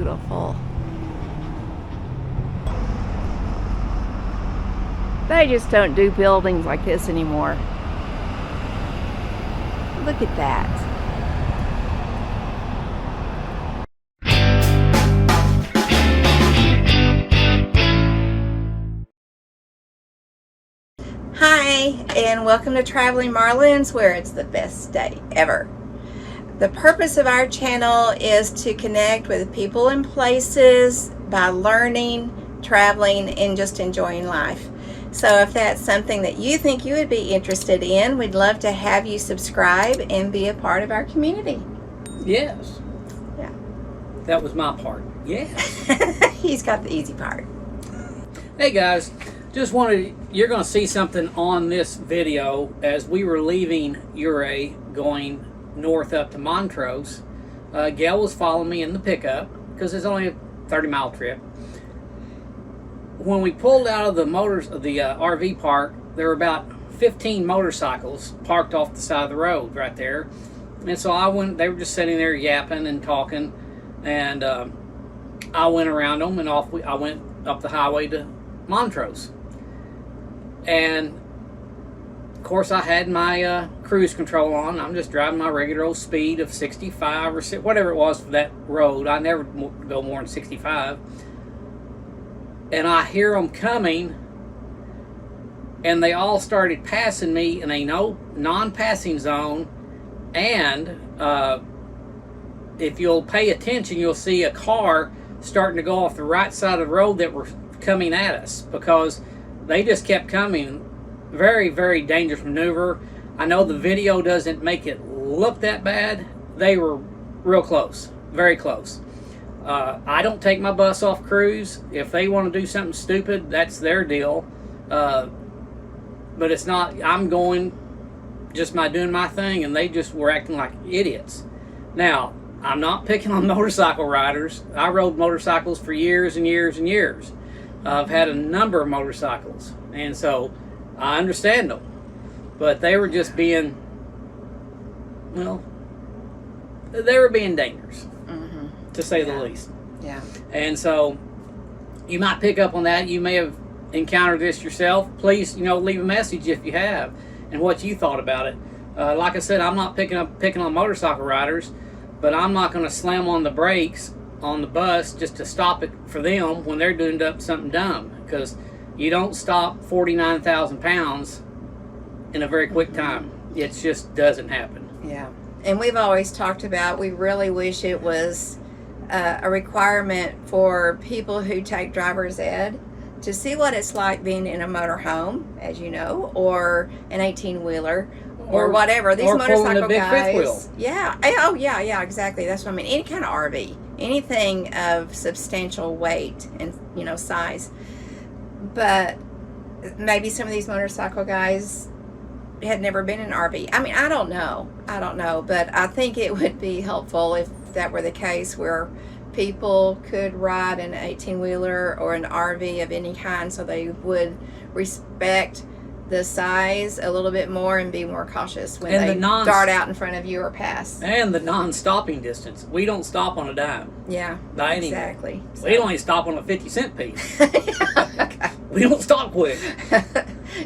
beautiful. They just don't do buildings like this anymore. Look at that. Hi, and welcome to Traveling Marlins, where it's the best day ever. The purpose of our channel is to connect with people and places by learning, traveling, and just enjoying life. So if that's something that you think you would be interested in, we'd love to have you subscribe and be a part of our community. Yes. Yeah. That was my part. Yes. He's got the easy part. Hey guys, just wanted, you're going to see something on this video as we were leaving Ouray going north up to Montrose. Gail was following me in the pickup because it's only a 30-mile trip. When we pulled out of the RV park, there were about 15 motorcycles parked off the side of the road right there. And so I went, they were just sitting there yapping and talking, and I went around them, and I went up the highway to Montrose. And of course I had my cruise control on. I'm just driving my regular old speed of 65 or whatever it was for that road. I never go more than 65. And I hear them coming, and they all started passing me in a non-passing zone. And if you'll pay attention, you'll see a car starting to go off the right side of the road that were coming at us, because they just kept coming. Very, very dangerous maneuver. I know the video doesn't make it look that bad. They were real close, very close. I don't take my bus off cruise. If they want to do something stupid, that's their deal. But it's not, I'm going just by doing my thing, and they just were acting like idiots. Now, I'm not picking on motorcycle riders. I rode motorcycles for years and years and years. I've had a number of motorcycles, and so I understand them. But they were just being, well, they were being dangerous, to say the least. Yeah. And so you might pick up on that. You may have encountered this yourself. Please, leave a message if you have, and what you thought about it. Like I said, I'm not picking on motorcycle riders, but I'm not going to slam on the brakes on the bus just to stop it for them when they're doing something dumb, because you don't stop 49,000 pounds in a very quick time. It just doesn't happen. Yeah. And we've always talked about, we really wish it was a requirement for people who take driver's ed to see what it's like being in a motorhome, as you know, or an 18-wheeler, or whatever. These motorcycle guys. Fifth wheel. Yeah. Oh, yeah, exactly. That's what I mean. Any kind of RV, anything of substantial weight and size. But maybe some of these motorcycle guys had never been in an RV. I mean, I don't know, but I think it would be helpful if that were the case, where people could ride an 18-wheeler or an RV of any kind, so they would respect the size a little bit more and be more cautious when they dart out in front of you or pass. And the non-stopping distance. We don't stop on a dime. Yeah, by exactly. So. We only stop on a 50-cent piece. Okay. We don't stop quick.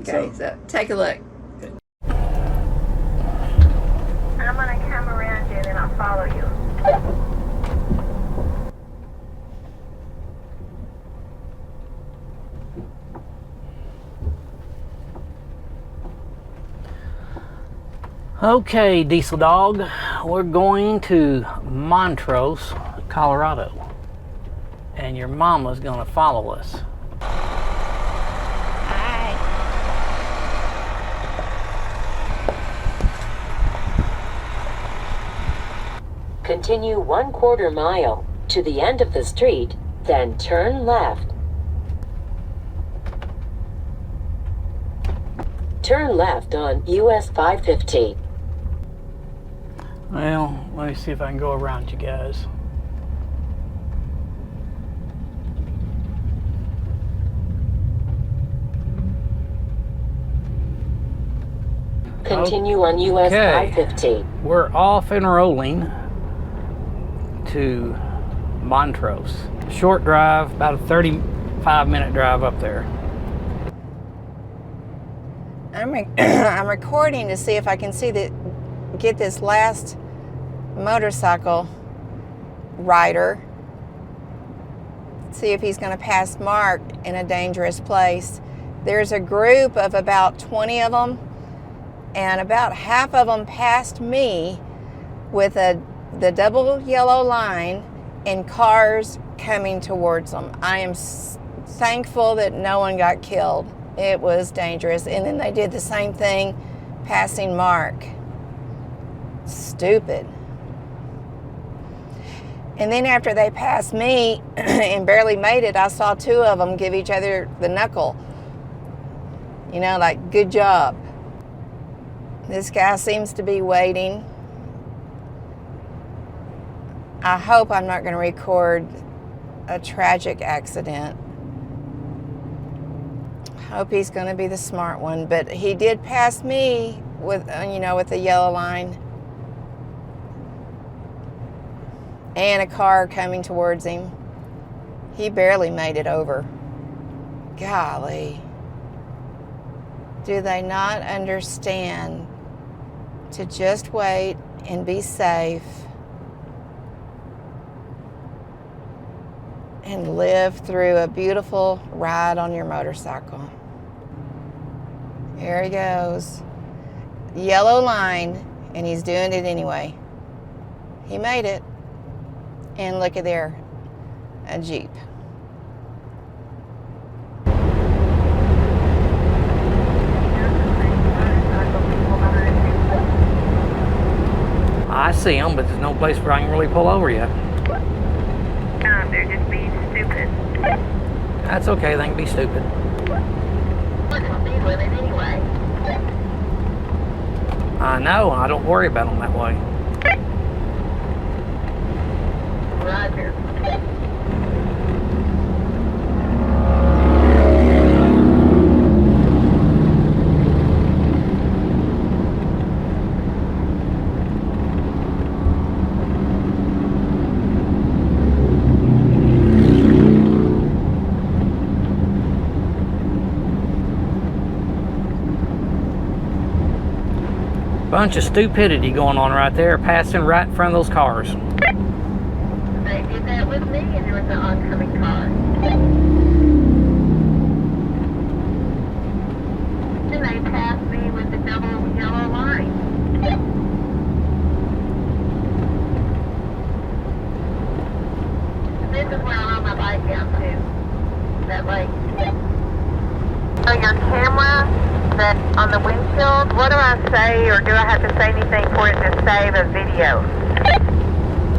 Okay, so take a look. I'm gonna come around you and then I'll follow you. Okay, Diesel Dog, we're going to Montrose, Colorado, and your mama's gonna follow us. Hi. Continue 1/4 mile to the end of the street, then turn left. Turn left on US 550. Well, let me see if I can go around you guys. Continue on US 550. We're off and rolling to Montrose. Short drive, about a 35-minute drive up there. I'm recording to see if I can get this last motorcycle rider. See if he's going to pass Mark in a dangerous place. There's a group of about 20 of them, and about half of them passed me with the double yellow line and cars coming towards them. I am thankful that no one got killed. It was dangerous. And then they did the same thing passing Mark. Stupid. And then after they passed me and barely made it, I saw two of them give each other the knuckle. You know, like, good job. This guy seems to be waiting. I hope I'm not going to record a tragic accident. Hope he's going to be the smart one, but he did pass me with, with the yellow line. And a car coming towards him. He barely made it over. Golly. Do they not understand to just wait and be safe and live through a beautiful ride on your motorcycle? Here he goes. Yellow line, and he's doing it anyway. He made it. And look at there, a Jeep. I see them, but there's no place where I can really pull over yet. They're just being stupid. That's okay, they can be stupid. Look at speed limit anyway. I know, I don't worry about them that way. Roger. Bunch of stupidity going on right there, passing right in front of those cars. They did that with me, and there was an oncoming car. And they passed me with the double yellow line. This is where I rode my bike down to. That lake. So your camera that on the windshield, what do I say, or do I have to say anything for it to save a video?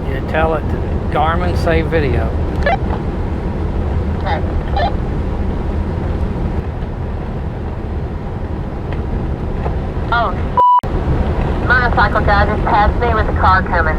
You tell it to Garmin save video. Okay. Oh, motorcycle guy just passed me with a car coming.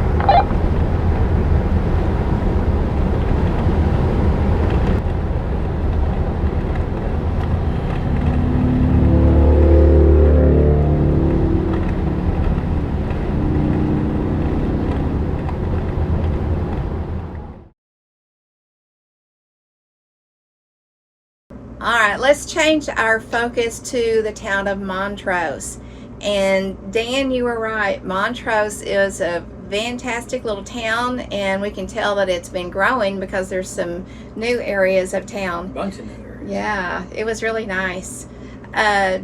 All right, let's change our focus to the town of Montrose. And Dan, you were right. Montrose is a fantastic little town, and we can tell that it's been growing because there's some new areas of town. Bunch of new areas. Yeah, it was really nice.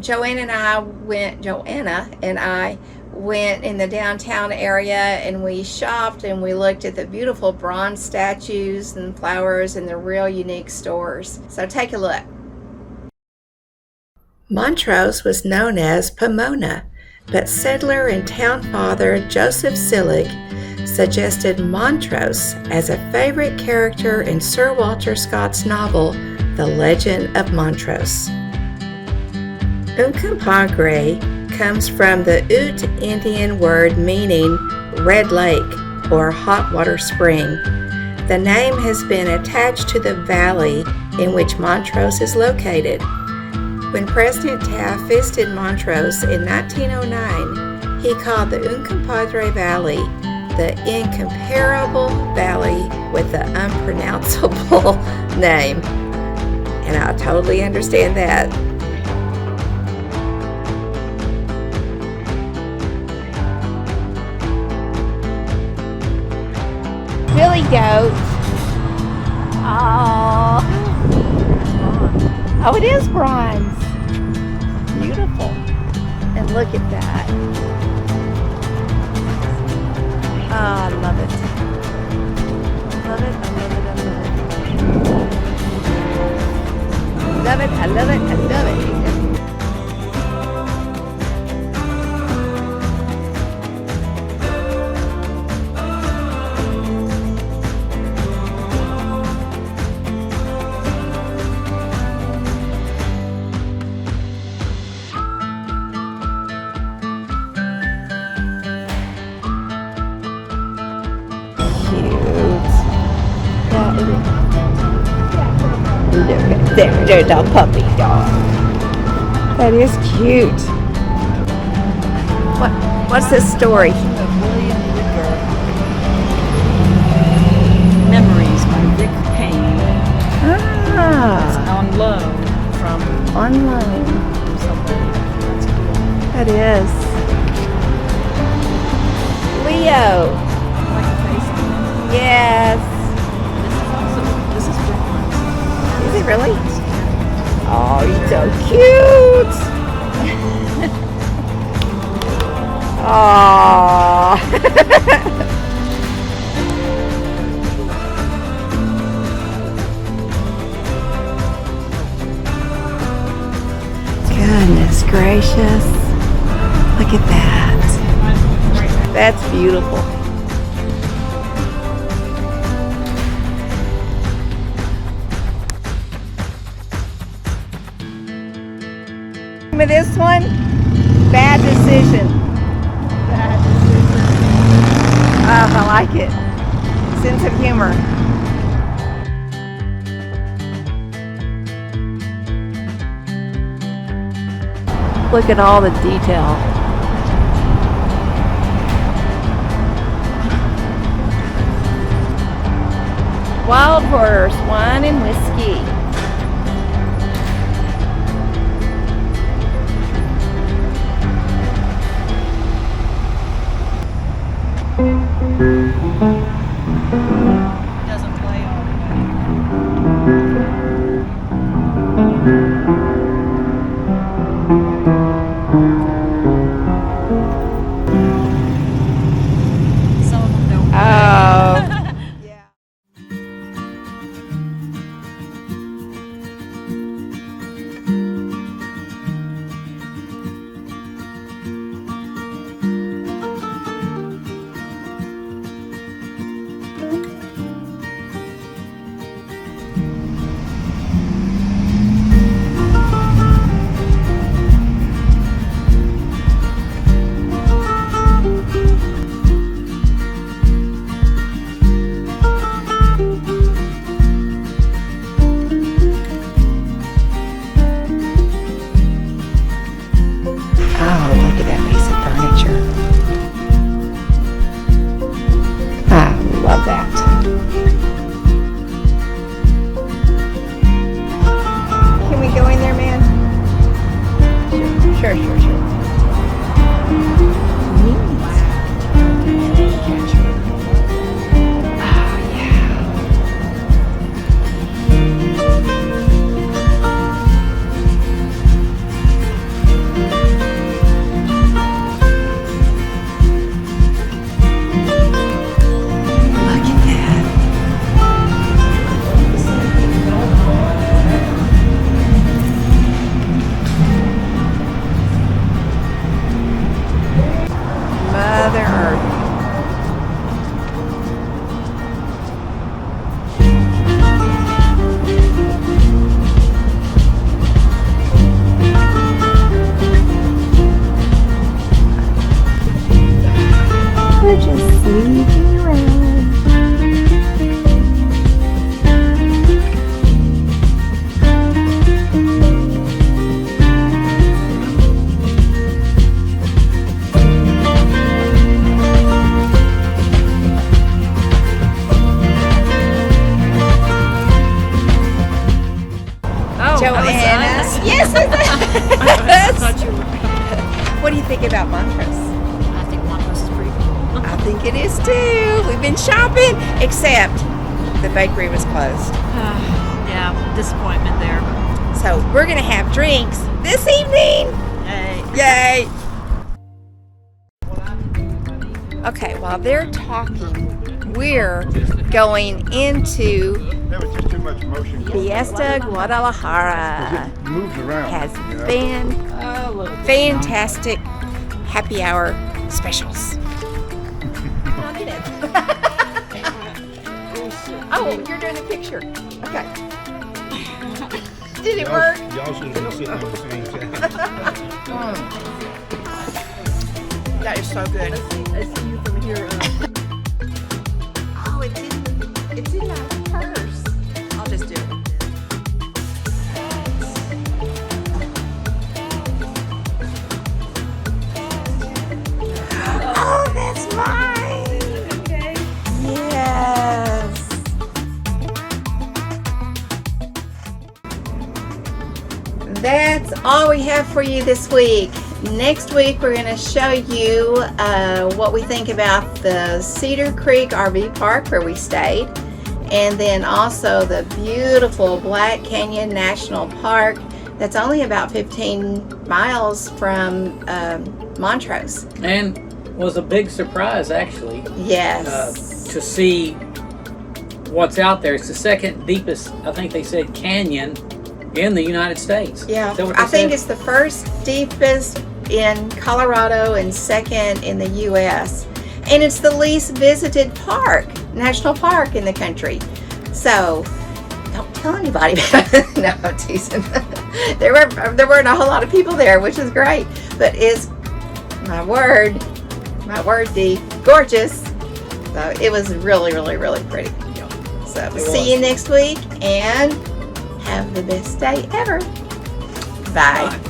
Joanna and I went in the downtown area, and we shopped and we looked at the beautiful bronze statues and flowers and the real unique stores. So take a look. Montrose was known as Pomona, but settler and town father Joseph Sillig suggested Montrose as a favorite character in Sir Walter Scott's novel, The Legend of Montrose. Uncompahgre comes from the Ute Indian word meaning red lake or hot water spring. The name has been attached to the valley in which Montrose is located. When President Taft visited Montrose in 1909, he called the Uncompahgre Valley the incomparable valley with the unpronounceable name. And I totally understand that. Billy goat. Oh. Oh, it is bronze. Beautiful. And look at that. Oh, I love it. I love it, I love it, I love it. Love it, I love it, I love it. There's a puppy dog. That is cute. What's this story? Memories by Rick Payne. Ah, It's on loan from online. somebody. That's cool. That is. Leo. I like the face on it. Yes. This is bronze. Is he really? Oh, he's so cute. Aww. Goodness gracious. Look at that. That's beautiful. Remember this one? Bad decision. Bad decision. Oh, I like it. Sense of humor. Look at all the detail. Wild horse, wine and whiskey. Doesn't play all the way. Some of them don't play. Oh. Yeah. Yes, it I does. thought you were. What do you think about Montrose? I think Montrose is pretty cool. I think it is too. We've been shopping, except the bakery was closed. Yeah, disappointment there. So we're gonna have drinks this evening. Hey. Yay! Okay, while they're talking, we're going into There was just too much motion. Fiesta Guadalajara. It moves around. Has you know? fantastic happy hour specials. Oh, you're doing a picture. Okay. Did it work? Y'all should have been sitting on the same side. That is so good. I see you from here. Oh, it's in my purse. I'll just do it. Oh, that's mine. Okay. Yes. That's all we have for you this week. Next week, we're going to show you what we think about the Cedar Creek RV Park where we stayed, and then also the beautiful Black Canyon National Park that's only about 15 miles from Montrose. And was a big surprise, actually, Yes. to see what's out there. It's the second deepest, I think they said, canyon in the United States. Yeah, Is that what they I think said? it's the first deepest in Colorado and second in the U.S. And it's the least visited national park in the country. So don't tell anybody about it. No, I'm teasing. There weren't a whole lot of people there, which is great. But it's my word, Dee, gorgeous. So it was really, really, really pretty. So It see was. you next week and have the best day ever. Bye. Bye.